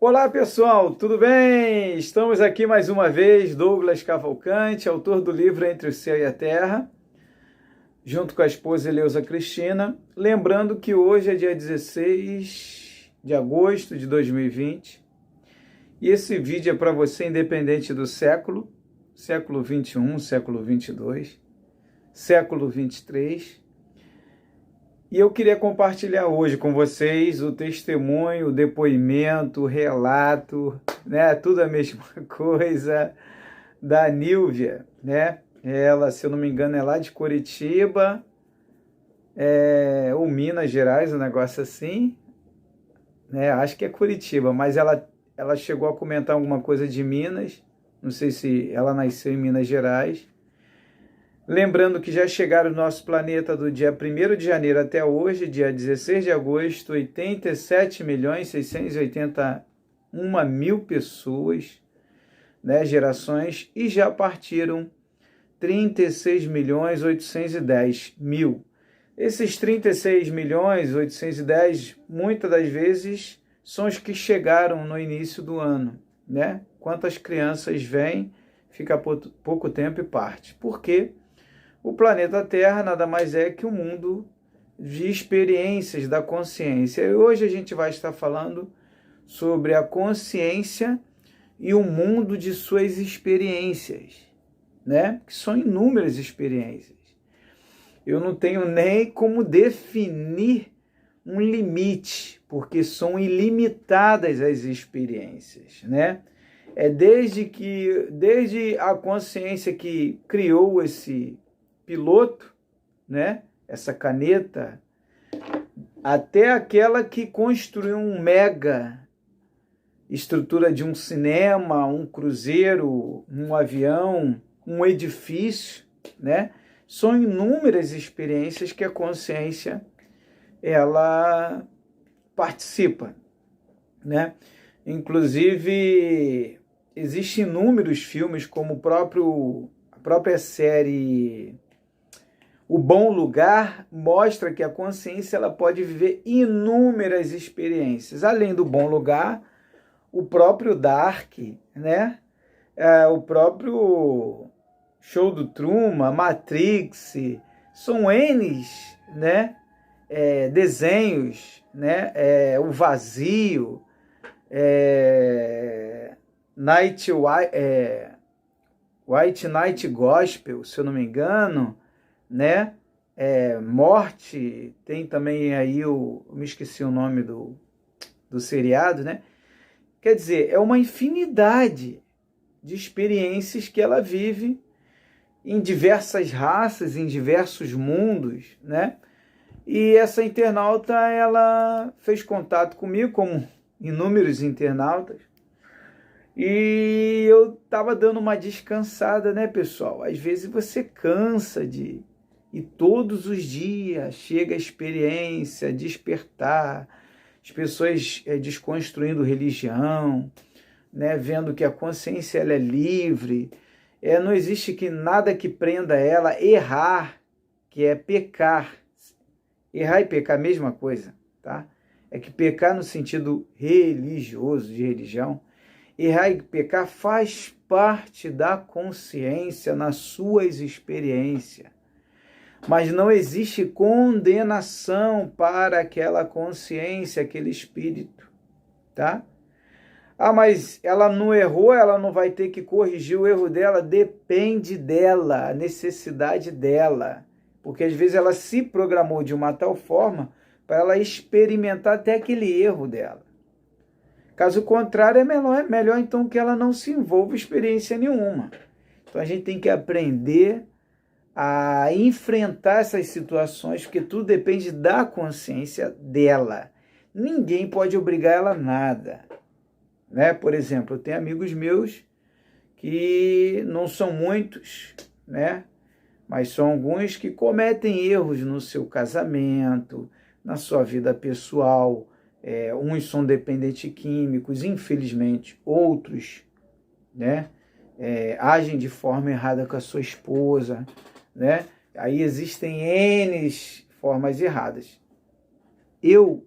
Olá pessoal, tudo bem? Estamos aqui mais uma vez, Douglas Cavalcante, autor do livro Entre o Céu e a Terra, junto com a esposa Eleusa Cristina. Lembrando que hoje é dia 16 de agosto de 2020 e esse vídeo é para você independente do século 21, século 22, século 23. E eu queria compartilhar hoje com vocês o testemunho, o depoimento, o relato, né? Tudo a mesma coisa, da Nílvia, né? Ela, se eu não me engano, é lá de Curitiba, ou Minas Gerais, um negócio assim, né? Acho que é Curitiba, mas ela chegou a comentar alguma coisa de Minas, não sei se ela nasceu em Minas Gerais. Lembrando que já chegaram no nosso planeta do dia 1º de janeiro até hoje, dia 16 de agosto, 87.681.000 pessoas, né, gerações, e já partiram 36.810.000. Esses 36.810.000, muitas das vezes, são os que chegaram no início do ano, né? Quantas crianças vêm, fica pouco tempo e parte. Por quê? O planeta Terra nada mais é que um mundo de experiências da consciência. E hoje a gente vai estar falando sobre a consciência e o mundo de suas experiências, né? Que são inúmeras experiências. Eu não tenho nem como definir um limite, porque são ilimitadas as experiências, né? Desde a consciência que criou esse piloto, né, essa caneta, até aquela que construiu um mega estrutura de um cinema, um cruzeiro, um avião, um edifício, né? São inúmeras experiências que a consciência ela participa, né? Inclusive existem inúmeros filmes, como a própria série O Bom Lugar mostra que a consciência ela pode viver inúmeras experiências. Além do Bom Lugar, o próprio Dark, né? O próprio Show do Truman, Matrix, são N, né? Desenhos, né? O Vazio, White Night Gospel, se eu não me engano, né? Morte, tem também aí me esqueci o nome do seriado, né? Quer dizer, é uma infinidade de experiências que ela vive em diversas raças, em diversos mundos, né? E essa internauta, ela fez contato comigo, como inúmeros internautas, e eu estava dando uma descansada, né, pessoal? Às vezes você cansa e todos os dias chega a experiência, despertar, as pessoas desconstruindo religião, né, vendo que a consciência ela é livre, não existe nada que prenda ela, errar, que é pecar. Errar e pecar, a mesma coisa, tá? É que pecar no sentido religioso, de religião, errar e pecar faz parte da consciência nas suas experiências. Mas não existe condenação para aquela consciência, aquele espírito, tá? Mas ela não errou, ela não vai ter que corrigir o erro dela, depende dela, a necessidade dela. Porque às vezes ela se programou de uma tal forma para ela experimentar até aquele erro dela. Caso contrário, é melhor então que ela não se envolva em experiência nenhuma. Então a gente tem que aprender a enfrentar essas situações, porque tudo depende da consciência dela. Ninguém pode obrigar ela a nada, né? Por exemplo, eu tenho amigos meus que não são muitos, né? Mas são alguns que cometem erros no seu casamento, na sua vida pessoal. Uns são dependentes químicos, infelizmente, outros, né, agem de forma errada com a sua esposa, né? Aí existem N formas erradas. Eu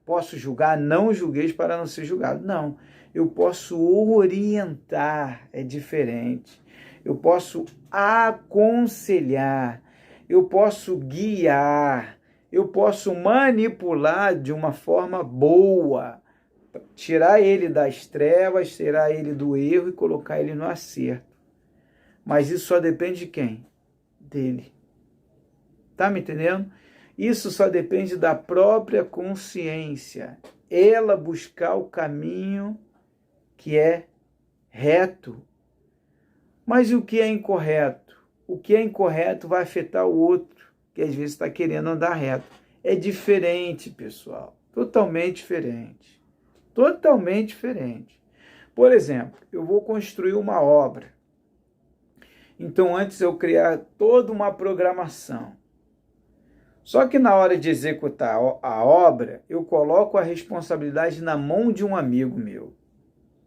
posso julgar, não julgueis para não ser julgado. Não, eu posso orientar, é diferente. Eu posso aconselhar, eu posso guiar, eu posso manipular de uma forma boa, tirar ele das trevas, tirar ele do erro e colocar ele no acerto. Mas isso só depende de quem? Dele. Tá me entendendo? Isso só depende da própria consciência. Ela buscar o caminho que é reto. Mas e o que é incorreto? O que é incorreto vai afetar o outro, que às vezes está querendo andar reto. É diferente, pessoal. Totalmente diferente. Totalmente diferente. Por exemplo, eu vou construir uma obra. Então, antes eu criar toda uma programação. Só que na hora de executar a obra, eu coloco a responsabilidade na mão de um amigo meu,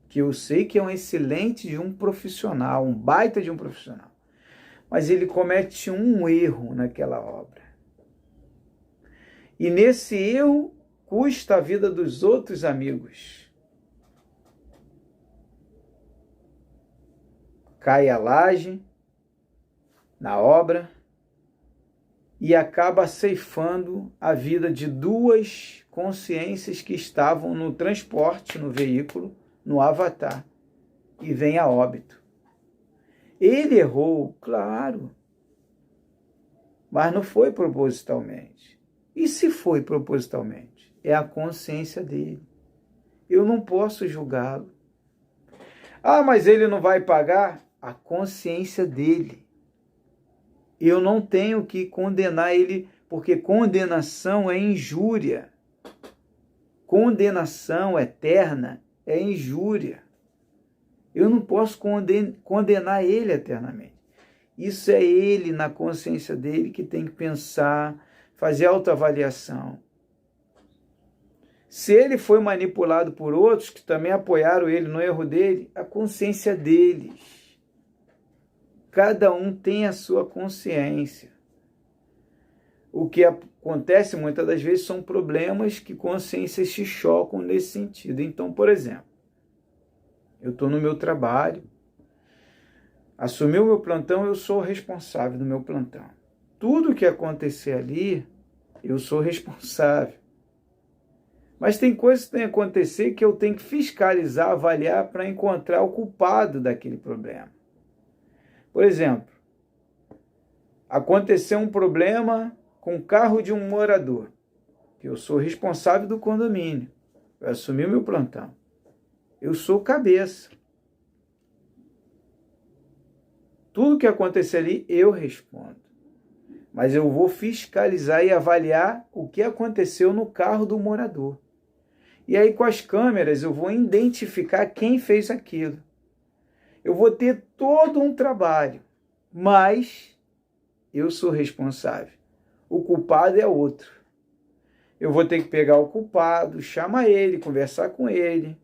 que eu sei que é um excelente de um profissional, um baita de um profissional. Mas ele comete um erro naquela obra. E nesse erro custa a vida dos outros amigos. Cai a laje na obra e acaba ceifando a vida de duas consciências que estavam no transporte, no veículo, no avatar, e vem a óbito. Ele errou, claro, mas não foi propositalmente. E se foi propositalmente? É a consciência dele. Eu não posso julgá-lo. Ah, mas ele não vai pagar? A consciência dele. Eu não tenho que condenar ele, porque condenação é injúria. Condenação eterna é injúria. Eu não posso condenar ele eternamente. Isso é ele, na consciência dele, que tem que pensar, fazer autoavaliação. Se ele foi manipulado por outros, que também apoiaram ele no erro dele, a consciência deles. Cada um tem a sua consciência. O que acontece muitas das vezes são problemas que consciências se chocam nesse sentido. Então, por exemplo, eu estou no meu trabalho, assumi o meu plantão, eu sou responsável do meu plantão. Tudo que acontecer ali, eu sou responsável. Mas tem coisas que tem que acontecer que eu tenho que fiscalizar, avaliar para encontrar o culpado daquele problema. Por exemplo, aconteceu um problema com o carro de um morador, que eu sou responsável do condomínio, eu assumi o meu plantão. Eu sou cabeça. Tudo que acontecer ali, eu respondo. Mas eu vou fiscalizar e avaliar o que aconteceu no carro do morador. E aí, com as câmeras, eu vou identificar quem fez aquilo. Eu vou ter todo um trabalho, mas eu sou responsável. O culpado é outro. Eu vou ter que pegar o culpado, chamar ele, conversar com ele,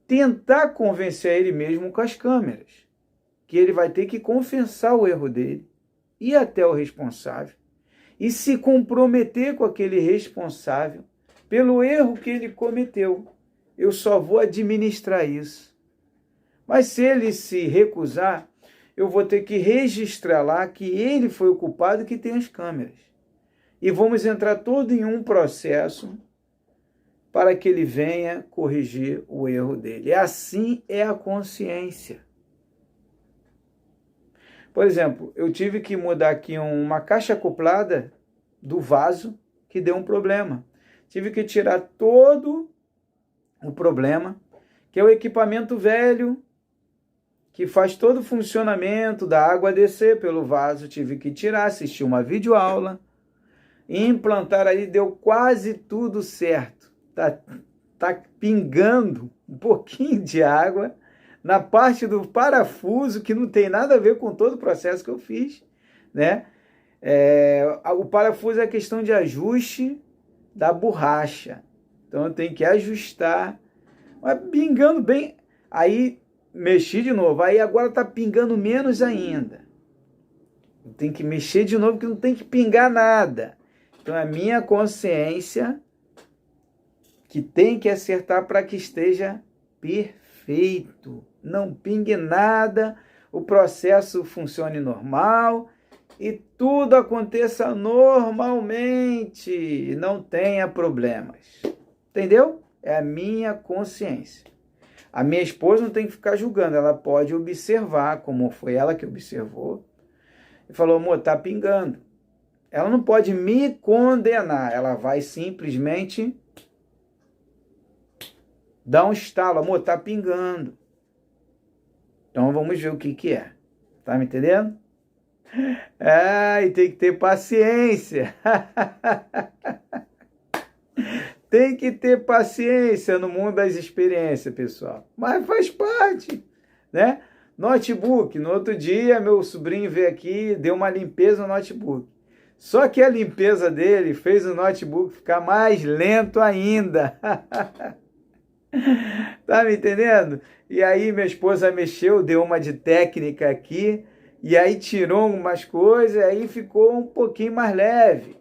tentar convencer ele mesmo com as câmeras, que ele vai ter que confessar o erro dele, ir até o responsável e se comprometer com aquele responsável pelo erro que ele cometeu. Eu só vou administrar isso. Mas se ele se recusar, eu vou ter que registrar lá que ele foi o culpado, que tem as câmeras. E vamos entrar todo em um processo para que ele venha corrigir o erro dele. Assim é a consciência. Por exemplo, eu tive que mudar aqui uma caixa acoplada do vaso que deu um problema. Tive que tirar todo o problema, que é o equipamento velho, que faz todo o funcionamento da água descer pelo vaso. Tive que tirar, assistir uma videoaula, implantar aí, deu quase tudo certo. Tá pingando um pouquinho de água na parte do parafuso, que não tem nada a ver com todo o processo que eu fiz, né? O parafuso é a questão de ajuste da borracha. Então eu tenho que ajustar, mas pingando bem, aí mexi de novo, aí agora está pingando menos ainda. Eu tenho que mexer de novo, que não tem que pingar nada. Então a minha consciência que tem que acertar para que esteja perfeito. Não pingue nada, o processo funcione normal e tudo aconteça normalmente, não tenha problemas. Entendeu? É a minha consciência. A minha esposa não tem que ficar julgando, ela pode observar, como foi ela que observou, e falou, amor, tá pingando. Ela não pode me condenar, ela vai simplesmente dar um estalo, amor, tá pingando. Então vamos ver o que é. Tá me entendendo? E tem que ter paciência. Tem que ter paciência no mundo das experiências, pessoal. Mas faz parte, né? Notebook. No outro dia, meu sobrinho veio aqui, deu uma limpeza no notebook. Só que a limpeza dele fez o notebook ficar mais lento ainda. Tá me entendendo? E aí minha esposa mexeu, deu uma de técnica aqui, e aí tirou umas coisas, aí ficou um pouquinho mais leve.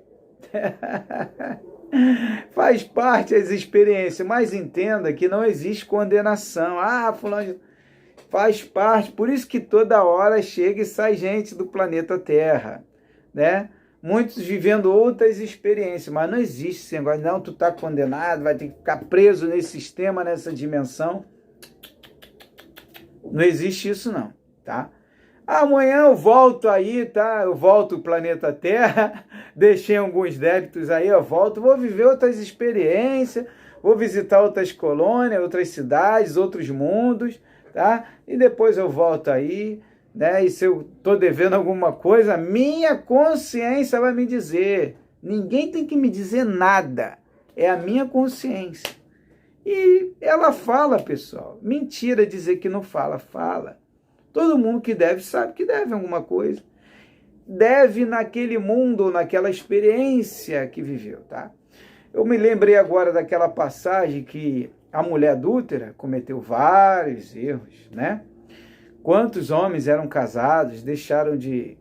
Faz parte das experiências, mas entenda que não existe condenação. Fulano faz parte, por isso que toda hora chega e sai gente do planeta Terra, né? Muitos vivendo outras experiências, mas não existe esse negócio, não, tu tá condenado, vai ter que ficar preso nesse sistema, nessa dimensão. Não existe isso não, tá? Amanhã eu volto aí, tá? Eu volto ao planeta Terra, deixei alguns débitos aí, eu volto, vou viver outras experiências, vou visitar outras colônias, outras cidades, outros mundos, tá? E depois eu volto aí, né? E se eu tô devendo alguma coisa, minha consciência vai me dizer. Ninguém tem que me dizer nada, é a minha consciência. E ela fala, pessoal. Mentira dizer que não fala, fala. Todo mundo que deve sabe que deve alguma coisa. Deve naquele mundo, naquela experiência que viveu, tá? Eu me lembrei agora daquela passagem que a mulher adúltera cometeu vários erros, né? Quantos homens eram casados, deixaram de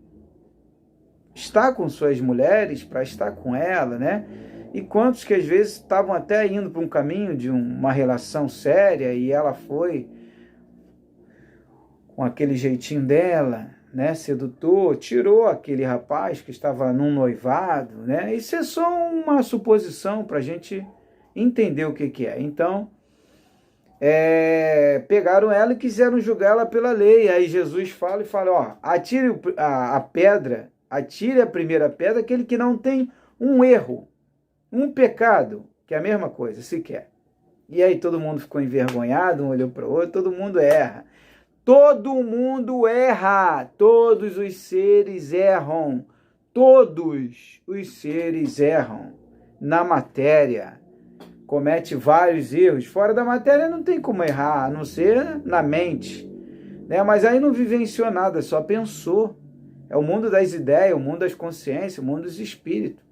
estar com suas mulheres para estar com ela, né? E quantos que às vezes estavam até indo para um caminho de uma relação séria e ela foi com aquele jeitinho dela, né, sedutor, tirou aquele rapaz que estava num noivado, né? Isso é só uma suposição para a gente entender o que é. Então, pegaram ela e quiseram julgar ela pela lei. Aí Jesus fala, atire a pedra, atire a primeira pedra aquele que não tem um erro, um pecado, que é a mesma coisa, sequer. E aí todo mundo ficou envergonhado, um olhou para o outro, todo mundo erra. Todo mundo erra, todos os seres erram, todos os seres erram na matéria, comete vários erros, fora da matéria não tem como errar, a não ser na mente, né? Mas aí não vivenciou nada, só pensou, é o mundo das ideias, o mundo das consciências, o mundo dos espíritos,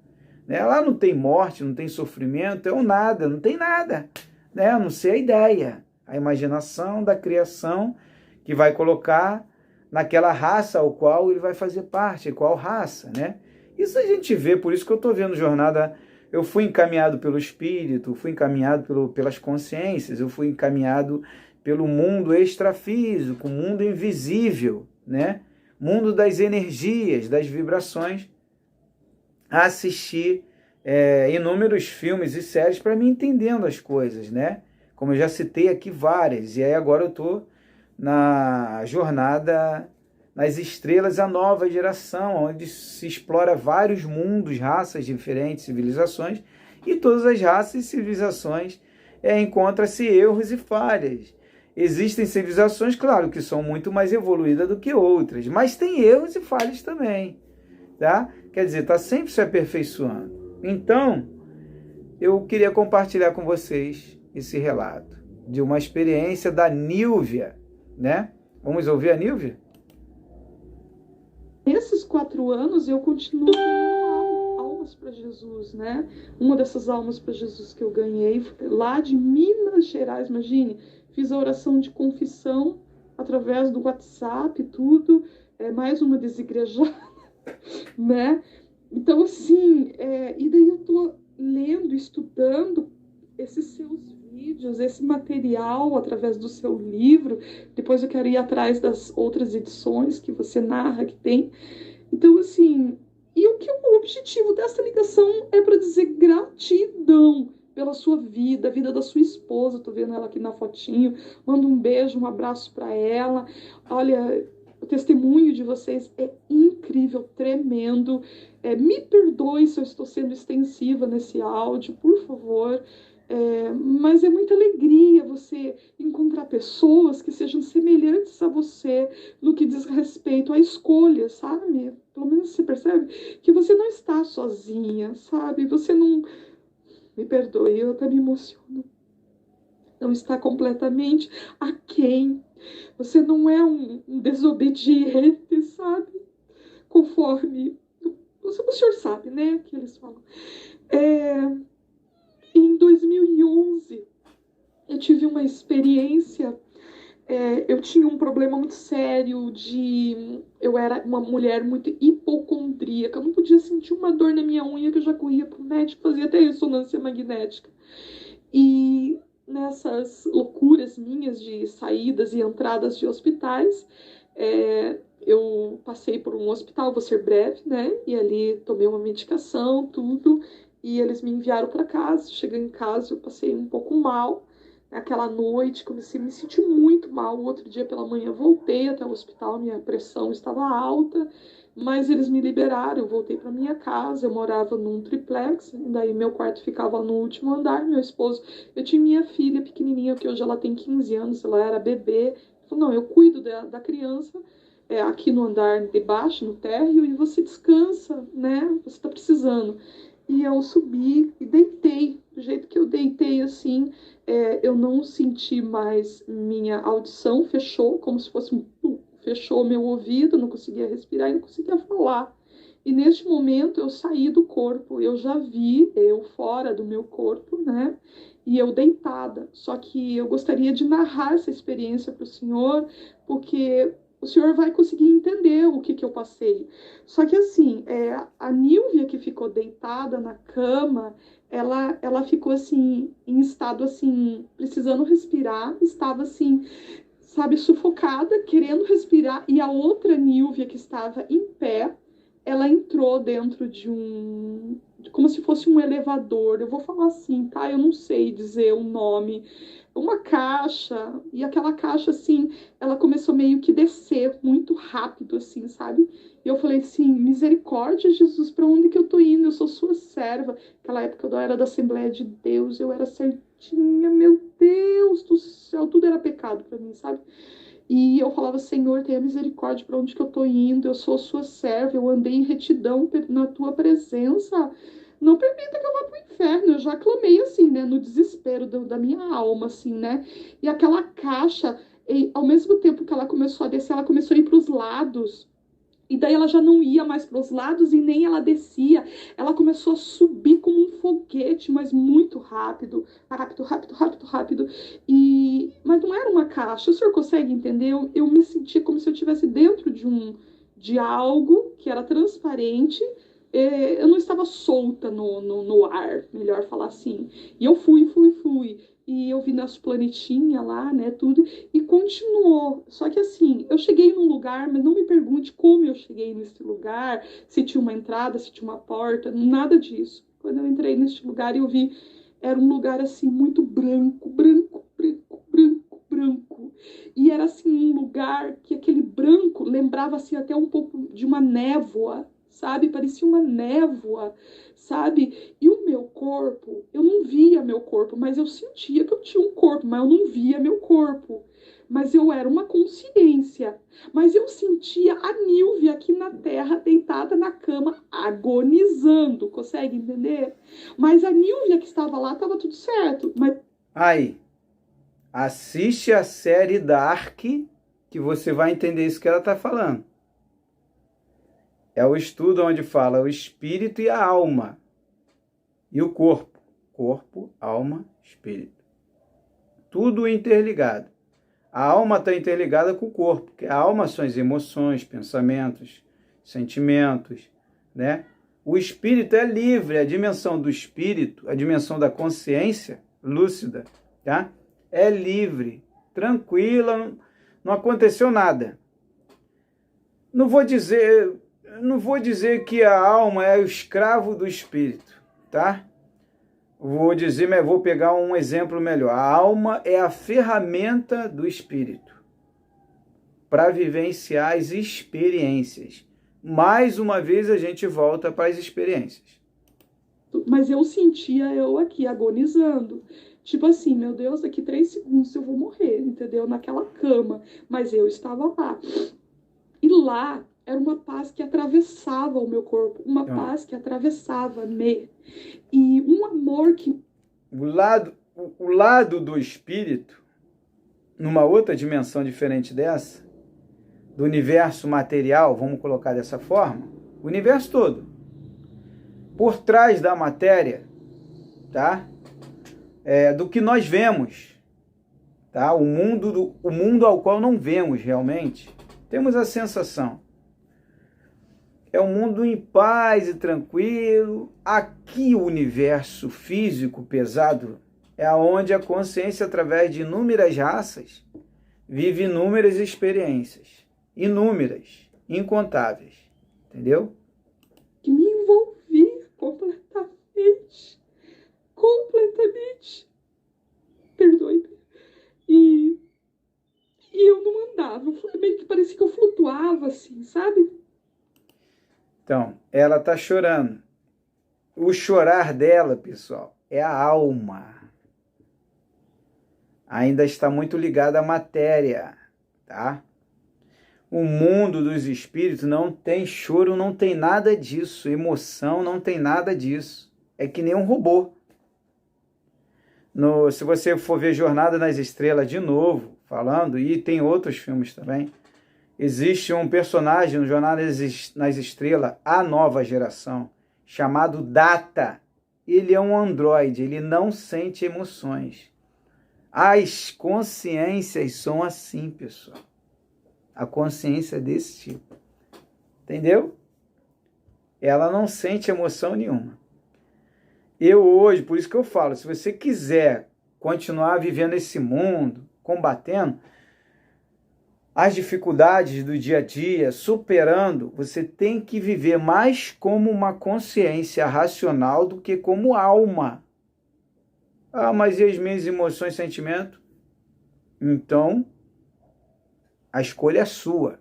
né? Lá não tem morte, não tem sofrimento, é um nada, não tem nada, né? A não ser a ideia, a imaginação da criação, que vai colocar naquela raça ao qual ele vai fazer parte, qual raça, né? Isso a gente vê, por isso que eu estou vendo jornada, eu fui encaminhado pelo espírito, fui encaminhado pelas consciências, eu fui encaminhado pelo mundo extrafísico, mundo invisível, né? Mundo das energias, das vibrações, a assistir inúmeros filmes e séries para mim entendendo as coisas, né? Como eu já citei aqui várias, e aí agora eu estou na jornada nas estrelas, a nova geração, onde se explora vários mundos, raças diferentes, civilizações, e todas as raças e civilizações encontram-se erros e falhas. Existem civilizações, claro, que são muito mais evoluídas do que outras, mas tem erros e falhas também, tá? Quer dizer, está sempre se aperfeiçoando. Então, eu queria compartilhar com vocês esse relato de uma experiência da Nílvia, né? Vamos ouvir a Nílvia? Nesses 4 anos eu continuo ganhando almas para Jesus, né? Uma dessas almas para Jesus que eu ganhei lá de Minas Gerais, imagine, fiz a oração de confissão através do WhatsApp, tudo, mais uma desigrejada, né? Então, assim, e daí eu tô lendo, estudando esses seus vídeos, esse material através do seu livro. Depois eu quero ir atrás das outras edições que você narra, que tem. Então, assim, e o objetivo dessa ligação é para dizer gratidão pela sua vida, a vida da sua esposa. Tô vendo ela aqui na fotinho. Mando um beijo, um abraço para ela. Olha, o testemunho de vocês é incrível, tremendo. Me perdoe se eu estou sendo extensiva nesse áudio, por favor. Mas é muita alegria você encontrar pessoas que sejam semelhantes a você no que diz respeito à escolha, sabe? Pelo menos você percebe que você não está sozinha, sabe? Você não... Me perdoe, eu até me emociono. Não está completamente aquém. Você não é um desobediente, sabe? Conforme... O senhor sabe, né? Que eles falam. Em 2011, eu tive uma experiência. Eu tinha um problema muito sério eu era uma mulher muito hipocondríaca. Eu não podia sentir uma dor na minha unha que eu já corria para o médico, fazia até ressonância magnética. E nessas loucuras minhas de saídas e entradas de hospitais, eu passei por um hospital, vou ser breve, né? E ali tomei uma medicação, tudo. E eles me enviaram para casa. Cheguei em casa, eu passei um pouco mal. Aquela noite, comecei a me sentir muito mal. O outro dia pela manhã voltei até o hospital, minha pressão estava alta, mas eles me liberaram. Eu voltei para minha casa, eu morava num triplex, e daí meu quarto ficava no último andar. Meu esposo, eu tinha minha filha pequenininha, que hoje ela tem 15 anos, ela era bebê. Ele falou, não, eu cuido da criança aqui no andar de baixo, no térreo, e você descansa, né? Você está precisando. E eu subi e deitei. Do jeito que eu deitei, assim, eu não senti mais minha audição, fechou, como se fosse fechou meu ouvido, não conseguia respirar e não conseguia falar. E neste momento eu saí do corpo, eu já vi eu fora do meu corpo, né? E eu deitada. Só que eu gostaria de narrar essa experiência para o senhor, porque o senhor vai conseguir entender o que eu passei. Só que assim, a Nílvia que ficou deitada na cama, ela ficou assim, em estado assim, precisando respirar, estava assim, sabe, sufocada, querendo respirar, e a outra Nílvia que estava em pé, ela entrou dentro como se fosse um elevador. Eu vou falar assim, tá? Eu não sei dizer o nome. Uma caixa, e aquela caixa, assim, ela começou meio que descer muito rápido, assim, sabe? E eu falei assim, misericórdia, Jesus, para onde que eu tô indo? Eu sou sua serva. Naquela época eu era da Assembleia de Deus, eu era certinha, meu Deus do céu, tudo era pecado para mim, sabe? E eu falava, Senhor, tenha misericórdia para onde que eu tô indo, eu sou sua serva, eu andei em retidão na tua presença. Não permita que eu vá pro inferno. Eu já clamei assim, né, no desespero da minha alma, assim, né? E aquela caixa, ao mesmo tempo que ela começou a descer, ela começou a ir para os lados. E daí ela já não ia mais para os lados e nem ela descia. Ela começou a subir como um foguete, mas muito rápido. Rápido, rápido, rápido, rápido. Mas não era uma caixa. O senhor consegue entender? Eu me sentia como se eu estivesse dentro de algo que era transparente. Eu não estava solta no ar, melhor falar assim. E eu fui. E eu vi nosso planetinha lá, né, tudo, e continuou. Só que assim, eu cheguei num lugar, mas não me pergunte como eu cheguei nesse lugar, se tinha uma entrada, se tinha uma porta, nada disso. Quando eu entrei neste lugar, eu vi, era um lugar assim, muito branco, branco, branco, branco, branco. E era assim, um lugar que aquele branco lembrava assim até um pouco de uma névoa, sabe? Parecia uma névoa, sabe? E o meu corpo, eu não via meu corpo, mas eu sentia que eu tinha um corpo, mas eu não via meu corpo. Mas eu era uma consciência. Mas eu sentia a Nílvia aqui na terra, deitada na cama, agonizando. Consegue entender? Mas a Nílvia que estava lá, estava tudo certo. Mas... Aí, assiste a série Dark, que você vai entender isso que ela está falando. É o estudo onde fala o espírito e a alma. E o corpo. Corpo, alma, espírito. Tudo interligado. A alma está interligada com o corpo, porque a alma são as emoções, pensamentos, sentimentos, né? O espírito é livre, a dimensão do espírito, a dimensão da consciência, lúcida, tá? É livre, tranquila, não aconteceu nada. Não vou dizer que a alma é o escravo do espírito, tá? Vou dizer, mas vou pegar um exemplo melhor. A alma é a ferramenta do espírito para vivenciar as experiências. Mais uma vez a gente volta para as experiências. Mas eu sentia eu aqui agonizando. Tipo assim, meu Deus, daqui 3 segundos eu vou morrer, entendeu? Naquela cama. Mas eu estava lá. E lá era uma paz que atravessava o meu corpo. Uma paz que atravessava-me. E um amor que... O lado do espírito, numa outra dimensão diferente dessa, do universo material, vamos colocar dessa forma, o universo todo, por trás da matéria, tá? Do que nós vemos, tá? O mundo ao qual não vemos realmente, temos a sensação. É um mundo em paz e tranquilo. Aqui o universo físico pesado é onde a consciência, através de inúmeras raças, vive inúmeras experiências. Inúmeras, incontáveis. Entendeu? Que me envolvi completamente. Completamente. Perdoe-me. E eu não andava. Meio que parecia que eu flutuava assim, sabe? Então, ela está chorando. O chorar dela, pessoal, é a alma. Ainda está muito ligada à matéria, tá? O mundo dos espíritos não tem choro, não tem nada disso. Emoção, não tem nada disso. É que nem um robô. Se você for ver Jornada nas Estrelas de novo, falando, e tem outros filmes também, existe um personagem no Jornada nas Estrelas, a nova geração, chamado Data. Ele é um androide, ele não sente emoções. As consciências são assim, pessoal. A consciência é desse tipo. Entendeu? Ela não sente emoção nenhuma. Eu hoje, por isso que eu falo, se você quiser continuar vivendo esse mundo, combatendo as dificuldades do dia a dia, superando, você tem que viver mais como uma consciência racional do que como alma. Ah, mas e as minhas emoções e sentimentos? Então, a escolha é sua.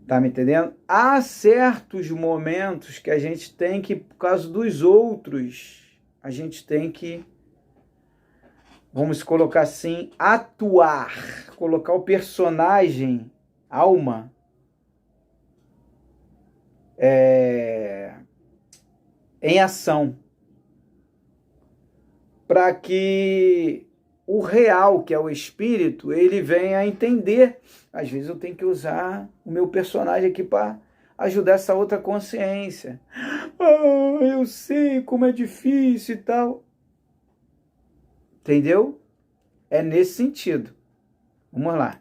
Tá me entendendo? Há certos momentos que a gente tem que, por causa dos outros, a gente tem que, vamos colocar assim, atuar, colocar o personagem, alma, em ação, para que o real, que é o espírito, ele venha a entender. Às vezes eu tenho que usar o meu personagem aqui para ajudar essa outra consciência. Ah, eu sei como é difícil e tal. Entendeu? É nesse sentido. Vamos lá.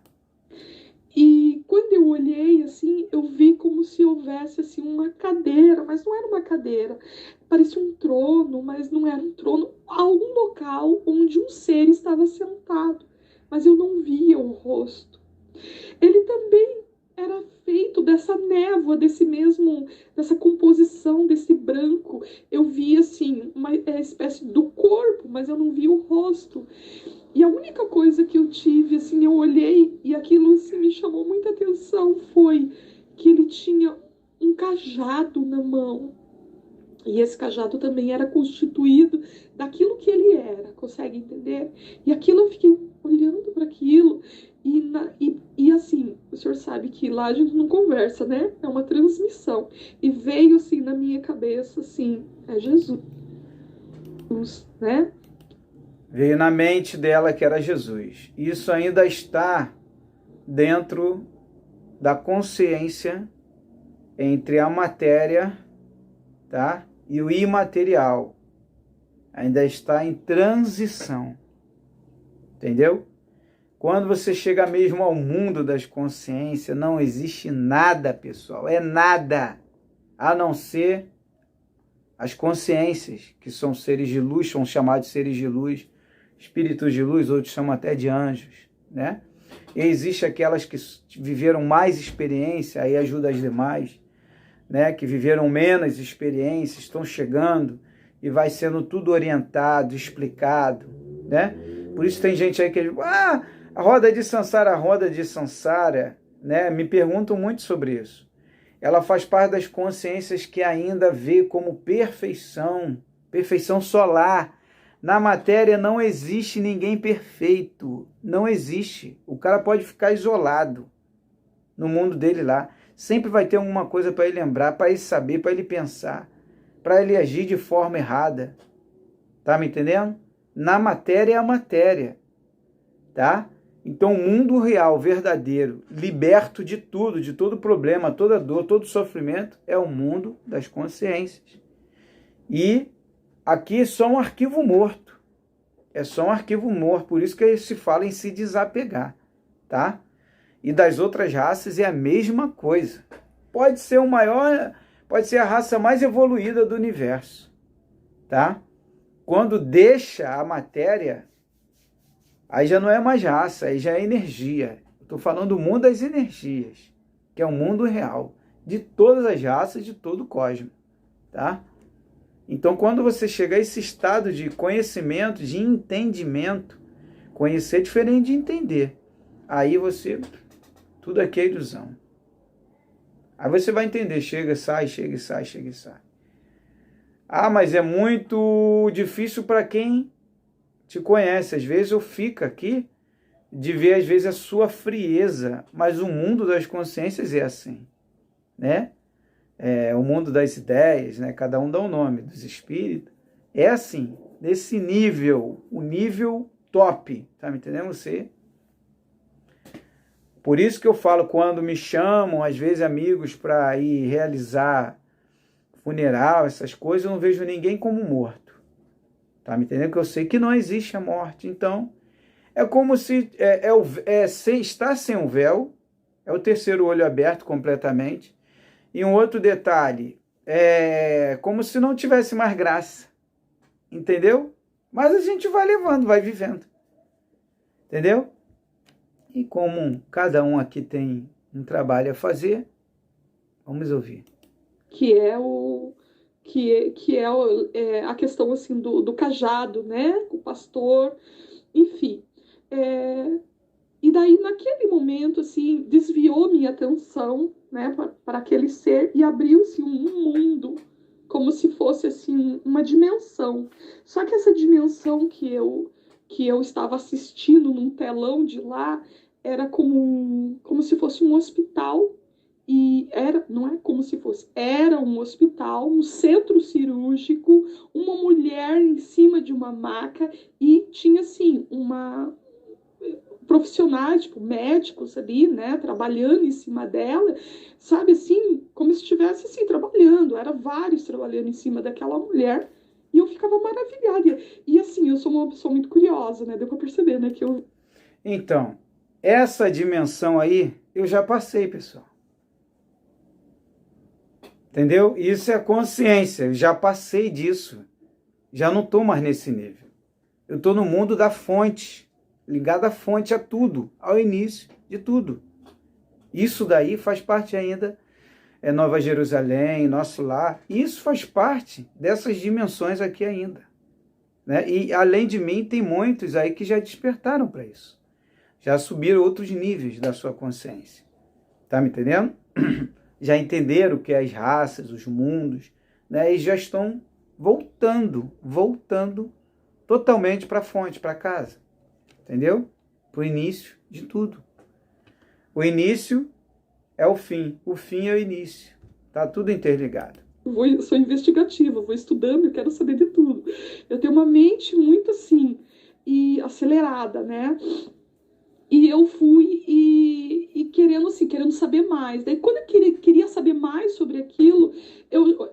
E quando eu olhei, assim, eu vi como se houvesse, assim, uma cadeira, mas não era uma cadeira. Parecia um trono, mas não era um trono. Algum local onde um ser estava sentado, mas eu não via o rosto. Ele também era feito dessa névoa, dessa composição, desse branco. Eu via, assim, uma espécie do corpo, mas eu não via o rosto. E a única coisa que eu tive, assim, eu olhei e aquilo, assim, me chamou muita atenção, foi que ele tinha um cajado na mão. E esse cajado também era constituído daquilo que ele era, consegue entender? E aquilo, eu fiquei olhando para aquilo e assim, o senhor sabe que lá a gente não conversa, né? É uma transmissão. E veio assim na minha cabeça, assim, é Jesus, né? Veio na mente dela que era Jesus. Isso ainda está dentro da consciência entre a matéria, tá? E o imaterial. Ainda está em transição. Entendeu? Quando você chega mesmo ao mundo das consciências, não existe nada, pessoal. É nada. A não ser as consciências, que são seres de luz, são chamados de seres de luz, espíritos de luz, outros chamam até de anjos, né? E existe aquelas que viveram mais experiência, aí ajuda as demais, né? Que viveram menos experiência, estão chegando e vai sendo tudo orientado, explicado, né? Por isso tem gente aí que diz, a roda de Sansara, né? Me perguntam muito sobre isso. Ela faz parte das consciências que ainda vê como perfeição solar. Na matéria não existe ninguém perfeito, não existe. O cara pode ficar isolado no mundo dele lá. Sempre vai ter alguma coisa para ele lembrar, para ele saber, para ele pensar, para ele agir de forma errada. Tá me entendendo? Na matéria é a matéria, tá? Então o mundo real, verdadeiro, liberto de tudo, de todo problema, toda dor, todo sofrimento, é o mundo das consciências. E aqui é só um arquivo morto. É só um arquivo morto, por isso que se fala em se desapegar, tá? E das outras raças é a mesma coisa. Pode ser a raça mais evoluída do universo, tá? Quando deixa a matéria, aí já não é mais raça, aí já é energia. Estou falando do mundo das energias, que é o mundo real, de todas as raças, de todo o cosmos, tá? Então, quando você chega a esse estado de conhecimento, de entendimento, conhecer é diferente de entender. Aí tudo aqui é ilusão. Aí você vai entender, chega, sai, chega e sai, chega e sai. Mas é muito difícil para quem te conhece. Às vezes eu fico aqui de ver, às vezes, a sua frieza, mas o mundo das consciências é assim, né? O mundo das ideias, né? Cada um dá um nome, dos espíritos, é assim, nesse nível, o nível top, tá me entendendo você? Por isso que eu falo, quando me chamam, às vezes, amigos para ir realizar funeral, essas coisas, eu não vejo ninguém como morto, tá me entendendo? Que eu sei que não existe a morte, então é como se está sem um véu, é o terceiro olho aberto completamente. E um outro detalhe, é como se não tivesse mais graça, entendeu? Mas a gente vai levando, vai vivendo, entendeu? E como cada um aqui tem um trabalho a fazer, vamos ouvir. Que é a questão assim do cajado, né? O pastor, enfim. E daí, naquele momento, assim, desviou minha atenção, né, para aquele ser e abriu-se um mundo, como se fosse, assim, uma dimensão. Só que essa dimensão que eu estava assistindo num telão de lá era como se fosse um hospital. E não é como se fosse, era um hospital, um centro cirúrgico, uma mulher em cima de uma maca e tinha, assim, profissionais, tipo médicos ali, né, trabalhando em cima dela, sabe, assim, como se estivesse, assim, trabalhando, era vários trabalhando em cima daquela mulher, e eu ficava maravilhada, e assim, eu sou uma pessoa muito curiosa, né, deu pra perceber, né, que eu... Então, essa dimensão aí, eu já passei, pessoal. Entendeu? Isso é consciência, eu já passei disso, já não estou mais nesse nível. Eu estou no mundo da fonte, ligado à fonte, a tudo, ao início de tudo. Isso daí faz parte ainda, Nova Jerusalém, nosso lar, isso faz parte dessas dimensões aqui ainda, né? E além de mim, tem muitos aí que já despertaram para isso, já subiram outros níveis da sua consciência, tá me entendendo? Já entenderam o que é as raças, os mundos, né? E já estão voltando totalmente para a fonte, para casa. Entendeu? Para o início de tudo. O início é o fim é o início. Está tudo interligado. Eu sou investigativa, vou estudando, eu quero saber de tudo. Eu tenho uma mente muito assim, e acelerada, né? E eu fui querendo saber mais. Daí, quando eu queria saber mais sobre aquilo,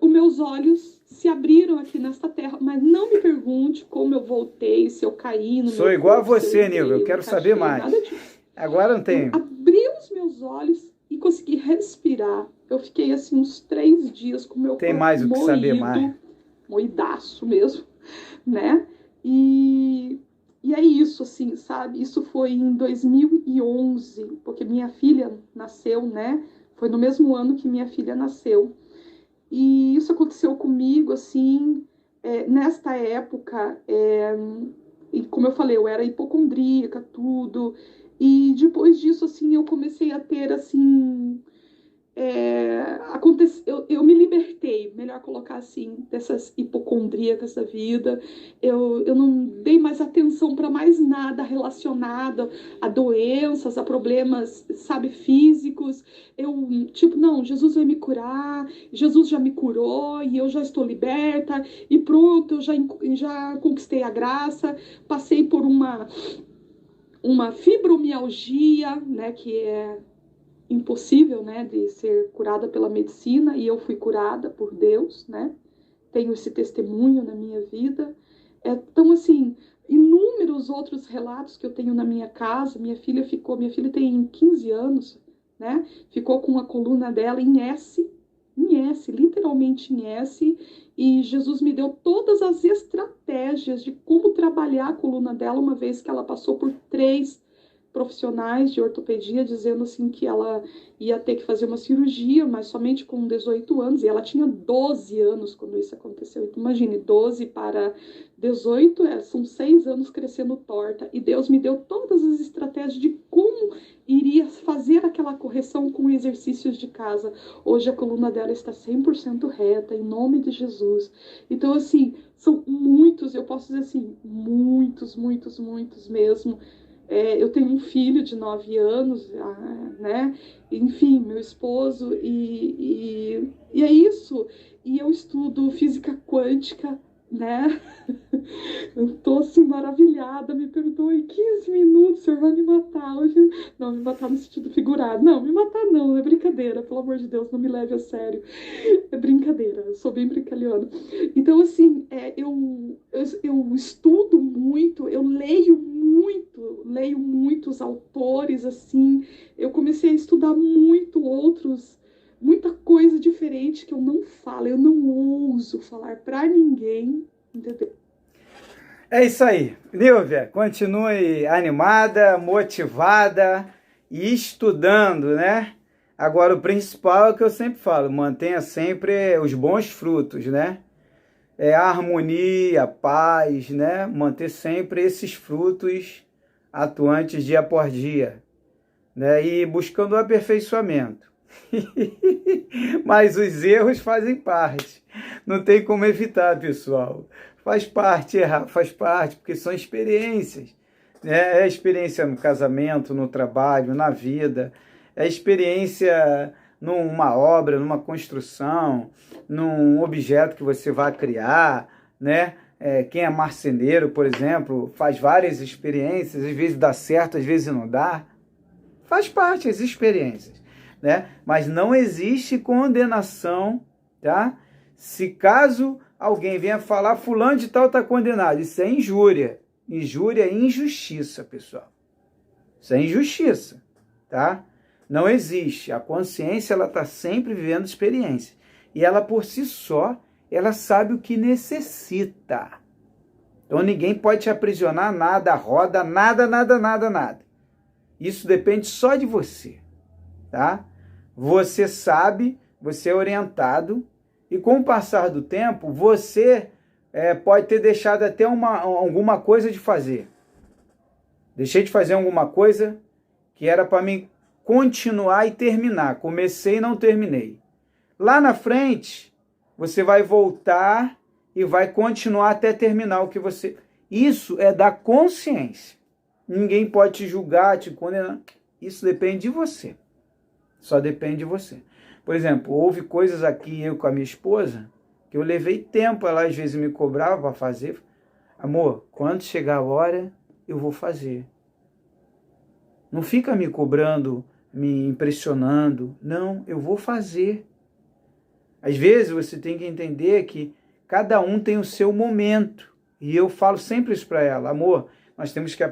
os meus olhos se abriram aqui nesta terra. Mas não me pergunte como eu voltei, se eu caí no Sou igual a você, Nilva, eu quero saber mais. Agora não tenho. Eu abri os meus olhos e consegui respirar. Eu fiquei assim uns 3 dias com o meu corpo tem mais o que moído. saber mais. moidaço mesmo, né? E é isso, assim, sabe? Isso foi em 2011, porque minha filha nasceu, né? Foi no mesmo ano que minha filha nasceu. E isso aconteceu comigo, assim, nesta época, e como eu falei, eu era hipocondríaca, tudo. E depois disso, assim, eu comecei a ter, assim, eu me libertei, melhor colocar assim, dessas hipocondríacas da vida. Eu não dei mais atenção para mais nada relacionado a doenças, a problemas, sabe, físicos. Eu, tipo, não, Jesus vai me curar, Jesus já me curou e eu já estou liberta e pronto, eu já conquistei a graça, passei por uma fibromialgia, né, que é impossível, né, de ser curada pela medicina, e eu fui curada por Deus, né? Tenho esse testemunho na minha vida. Então, assim, inúmeros outros relatos que eu tenho na minha casa. Minha filha tem 15 anos, né? Ficou com a coluna dela em S, literalmente em S, e Jesus me deu todas as estratégias de como trabalhar a coluna dela, uma vez que ela passou por 3 profissionais de ortopedia dizendo assim que ela ia ter que fazer uma cirurgia, mas somente com 18 anos, e ela tinha 12 anos quando isso aconteceu. Então, imagine, 12 para 18, são 6 anos crescendo torta, e Deus me deu todas as estratégias de como iria fazer aquela correção com exercícios de casa. Hoje a coluna dela está 100% reta, em nome de Jesus. Então, assim, são muitos, eu posso dizer assim, muitos mesmo. Eu tenho um filho de 9 anos, né? Enfim, meu esposo, e é isso. E eu estudo física quântica, né? Eu tô assim maravilhada, me perdoe, 15 minutos, o senhor vai me matar hoje. Não, me matar no sentido figurado. Não, me matar não, é brincadeira, pelo amor de Deus, não me leve a sério. É brincadeira, eu sou bem brincalhona. Então, assim, eu estudo muito, eu leio muitos autores, assim, eu comecei a estudar muita coisa diferente que eu não falo, eu não ouso falar pra ninguém, entendeu? É isso aí. Nilvia, continue animada, motivada e estudando, né? Agora, o principal é o que eu sempre falo, mantenha sempre os bons frutos, né? A harmonia, a paz, né? Manter sempre esses frutos atuantes dia após dia, né? E buscando o aperfeiçoamento. Mas os erros fazem parte. Não tem como evitar, pessoal. Faz parte errar, faz parte, porque são experiências. Né? É experiência no casamento, no trabalho, na vida. É experiência numa obra, numa construção, num objeto que você vai criar, né? Quem é marceneiro, por exemplo, faz várias experiências, às vezes dá certo, às vezes não dá. Faz parte as experiências, né? Mas não existe condenação, tá? Se caso alguém venha falar, fulano de tal está condenado, isso é injúria. Injúria é injustiça, pessoal. Isso é injustiça, tá? Não existe. A consciência, ela está sempre vivendo experiência. E ela, por si só, ela sabe o que necessita. Então, ninguém pode te aprisionar, nada, roda, nada. Isso depende só de você, tá? Você sabe, você é orientado, e com o passar do tempo, você pode ter deixado até alguma coisa de fazer. Deixei de fazer alguma coisa que era para mim continuar e terminar. Comecei e não terminei. Lá na frente, você vai voltar e vai continuar até terminar o que você... Isso é da consciência. Ninguém pode te julgar, te condenar. Isso depende de você. Só depende de você. Por exemplo, houve coisas aqui, eu com a minha esposa, que eu levei tempo, ela às vezes me cobrava para fazer. Amor, quando chegar a hora, eu vou fazer. Não fica me cobrando, me impressionando. Não, eu vou fazer. Às vezes você tem que entender que cada um tem o seu momento. E eu falo sempre isso para ela. Amor, nós temos que,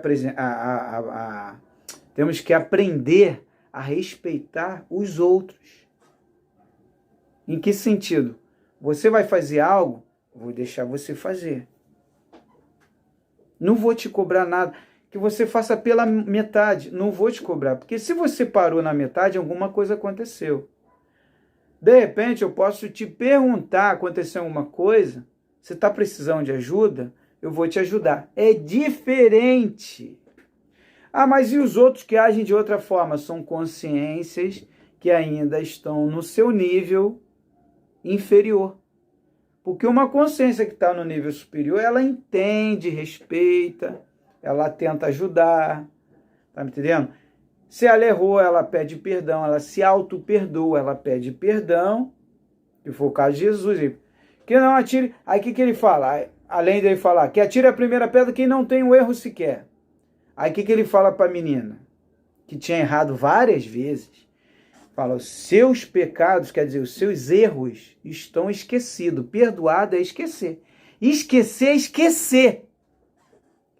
temos que aprender a respeitar os outros. Em que sentido? Você vai fazer algo, Vou deixar você fazer. Não vou te cobrar nada. Que você faça pela metade. Não vou te cobrar. Porque se você parou na metade, alguma coisa aconteceu. De repente, eu posso te perguntar, aconteceu alguma coisa? Você está precisando de ajuda? Eu vou te ajudar. É diferente. Ah, mas e os outros que agem de outra forma? São consciências que ainda estão no seu nível inferior. Porque uma consciência que está no nível superior, ela entende, respeita, ela tenta ajudar, tá me entendendo? Se ela errou, ela pede perdão, ela se auto-perdoa, ela pede perdão, que foi o caso de Jesus. Que não atire, aí o que ele fala? Além dele falar, que atire a primeira pedra quem não tem um erro sequer. Aí o que ele fala para a menina? Que tinha errado várias vezes. Fala, os seus pecados, quer dizer, os seus erros estão esquecidos. Perdoado é esquecer. Esquecer é esquecer.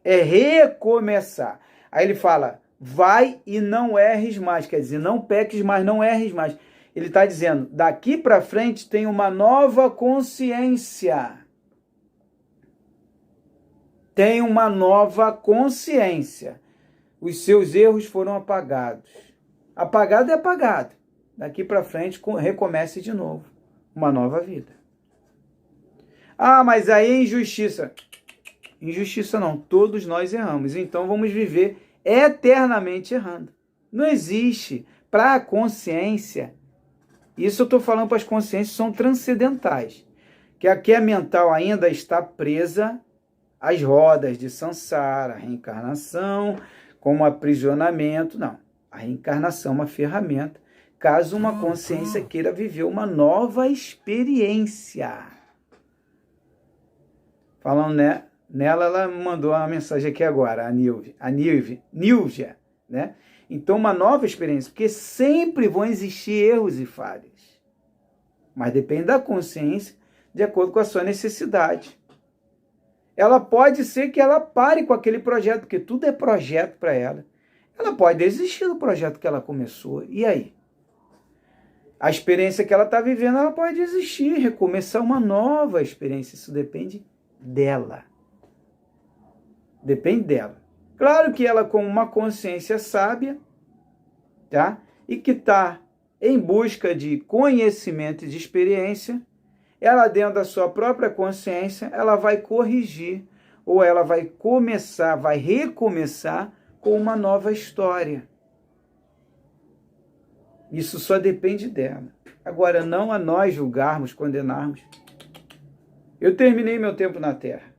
É recomeçar. Aí ele fala, vai e não erres mais. Quer dizer, não peques mais, não erres mais. Ele está dizendo, daqui para frente tem uma nova consciência. Tem uma nova consciência. Os seus erros foram apagados. Apagado é apagado. Daqui para frente, recomece de novo. Uma nova vida. Ah, mas aí é injustiça. Injustiça não. Todos nós erramos. Então vamos viver eternamente errando. Não existe. Para a consciência, isso eu estou falando para as consciências que são transcendentais. Que aqui a mental ainda está presa às rodas de samsara, a reencarnação, como aprisionamento. Não. A reencarnação é uma ferramenta caso uma consciência queira viver uma nova experiência. Falando nela, ela mandou uma mensagem aqui agora, a Nilvia, né? Então, uma nova experiência, porque sempre vão existir erros e falhas. Mas depende da consciência, de acordo com a sua necessidade. Ela pode ser que ela pare com aquele projeto, porque tudo é projeto para ela. Ela pode desistir do projeto que ela começou. E aí? A experiência que ela está vivendo, ela pode desistir, recomeçar uma nova experiência. Isso depende dela. Depende dela. Claro que ela, com uma consciência sábia, tá? E que está em busca de conhecimento e de experiência, ela, dentro da sua própria consciência, ela vai corrigir, ou ela vai começar, vai recomeçar com uma nova história. Isso só depende dela. Agora, não a nós julgarmos, condenarmos. Eu terminei meu tempo na Terra.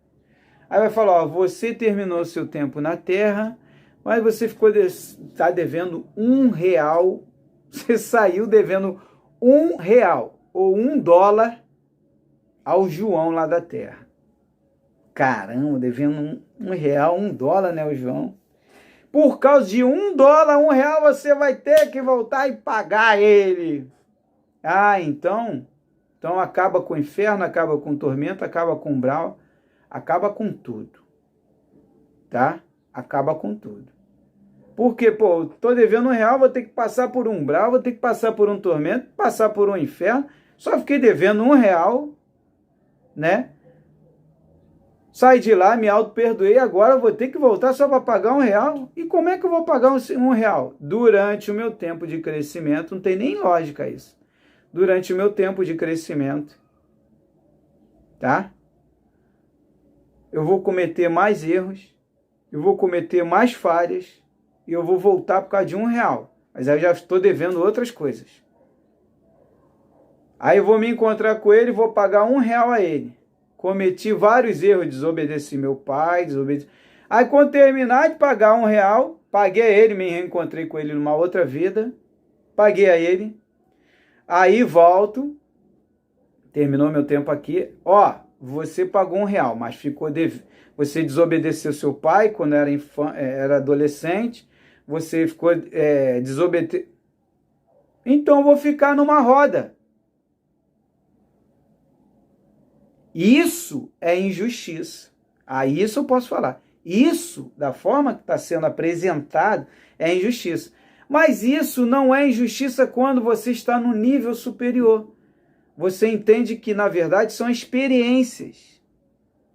Aí vai falar, ó, você terminou seu tempo na Terra, mas você está devendo R$1. Você saiu devendo R$1 ou $1 ao João lá da Terra. Caramba, devendo R$1, $1, né, o João? Por causa de $1, R$1, você vai ter que voltar e pagar ele. Ah, então acaba com o inferno, acaba com o tormento, acaba com o umbral, acaba com tudo. Tá? Acaba com tudo. Porque, pô, tô devendo R$1, vou ter que passar por um umbral, vou ter que passar por um tormento, passar por um inferno. Só fiquei devendo R$1, né? Saí de lá, me auto-perdoei, agora vou ter que voltar só para pagar R$1. E como é que eu vou pagar R$1? Durante o meu tempo de crescimento, não tem nem lógica isso. Durante o meu tempo de crescimento, tá? Eu vou cometer mais erros, eu vou cometer mais falhas, e eu vou voltar por causa de R$1. Mas aí eu já estou devendo outras coisas. Aí eu vou me encontrar com ele e vou pagar R$1 a ele. Cometi vários erros, desobedeci meu pai, desobedeci. Aí quando terminar de pagar R$1, paguei a ele, me reencontrei com ele numa outra vida, paguei a ele, aí volto, terminou meu tempo aqui, ó, você pagou R$1, mas ficou você desobedeceu seu pai quando era adolescente, você ficou desobedecendo, então eu vou ficar numa roda. Isso é injustiça. Aí isso eu posso falar. Isso, da forma que está sendo apresentado, é injustiça. Mas isso não é injustiça quando você está no nível superior. você entende que, na verdade, são experiências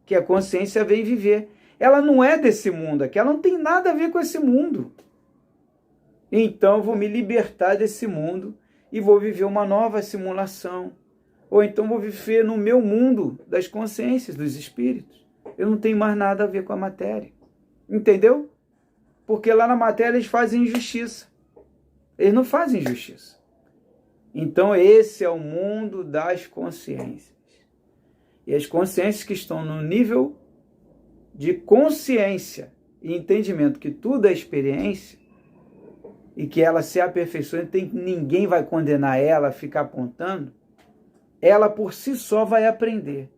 que a consciência vem viver. Ela não é desse mundo aqui, ela não tem nada a ver com esse mundo. Então, eu vou me libertar desse mundo e vou viver uma nova simulação. Ou então, vou viver no meu mundo das consciências, dos espíritos. Eu não tenho mais nada a ver com a matéria. Entendeu? Porque lá na matéria eles fazem injustiça. Eles não fazem justiça. Então, esse é o mundo das consciências. E as consciências que estão no nível de consciência e entendimento que tudo é experiência e que ela se aperfeiçoa, ninguém vai condenar ela a ficar apontando, ela por si só vai aprender.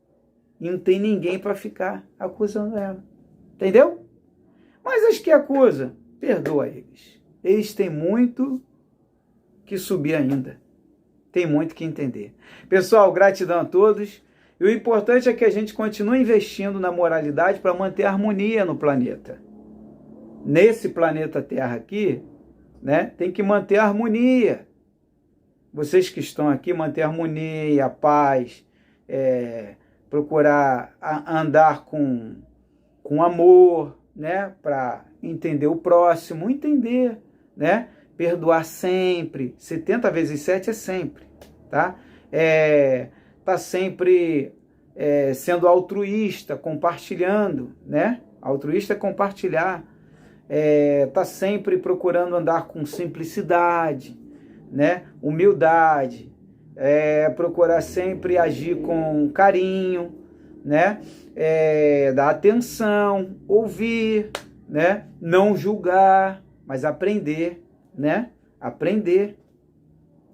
E não tem ninguém para ficar acusando ela. Entendeu? Mas as que acusam, perdoa eles. Eles têm muito que subir ainda. Tem muito que entender. Pessoal, gratidão a todos. E o importante é que a gente continue investindo na moralidade para manter a harmonia no planeta. Nesse planeta Terra aqui, né, tem que manter a harmonia. Vocês que estão aqui, manter a harmonia, a paz, procurar andar com amor, né, para entender o próximo, entender, né, perdoar sempre, 70 vezes 7 é sempre, tá? Tá sempre sendo altruísta, compartilhando, né? Altruísta é compartilhar, tá sempre procurando andar com simplicidade, né? Humildade, procurar sempre agir com carinho, né? Dar atenção, ouvir, né? Não julgar, mas aprender, né? Aprender.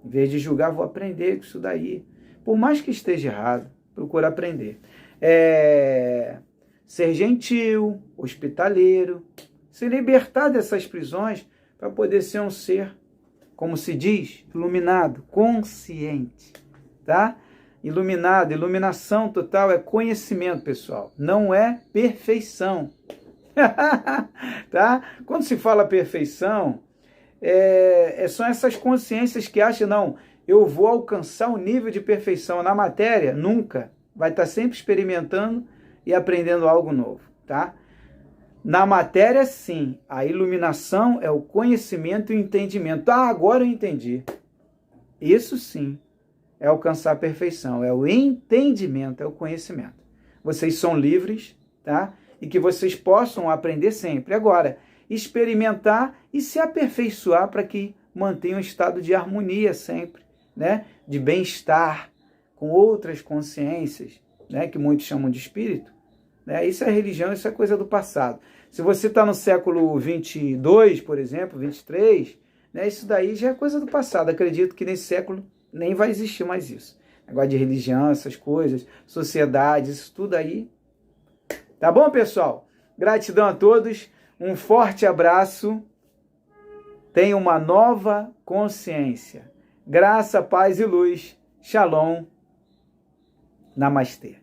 Em vez de julgar, vou aprender com isso daí. Por mais que esteja errado, procura aprender. Ser gentil, hospitaleiro, se libertar dessas prisões para poder ser um ser, como se diz, iluminado, consciente, tá? Iluminado, iluminação total é conhecimento, pessoal, não é perfeição. Tá? Quando se fala perfeição, são essas consciências que acham, não, eu vou alcançar o nível de perfeição na matéria, nunca. Vai estar sempre experimentando e aprendendo algo novo, tá? Na matéria, sim, a iluminação é o conhecimento e o entendimento. Ah, agora eu entendi. Isso sim é alcançar a perfeição, é o entendimento, é o conhecimento. Vocês são livres, tá? E que vocês possam aprender sempre. Agora, experimentar e se aperfeiçoar para que mantenham um estado de harmonia sempre, né? De bem-estar com outras consciências, né? Que muitos chamam de espírito. Né? Isso é religião, isso é coisa do passado. Se você está no século 22, por exemplo, 23, né? Isso daí já é coisa do passado. Acredito que nesse século nem vai existir mais isso. Negócio de religião, essas coisas, sociedade, isso tudo aí. Tá bom, pessoal? Gratidão a todos. Um forte abraço. Tenha uma nova consciência. Graça, paz e luz. Shalom. Namastê.